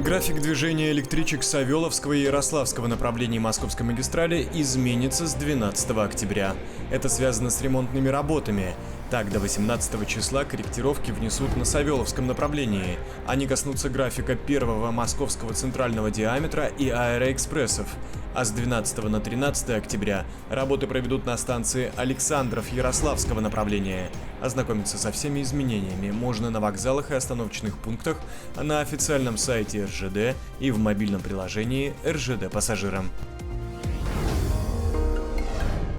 График движения электричек Савеловского и Ярославского направлений Московской магистрали изменится с 12 октября. Это связано с ремонтными работами. Так, до 18 числа корректировки внесут на Савеловском направлении. Они коснутся графика первого московского центрального диаметра и аэроэкспрессов. А с 12 на 13 октября работы проведут на станции Александров Ярославского направления. Ознакомиться со всеми изменениями можно на вокзалах и остановочных пунктах, на официальном сайте РЖД и в мобильном приложении РЖД пассажирам.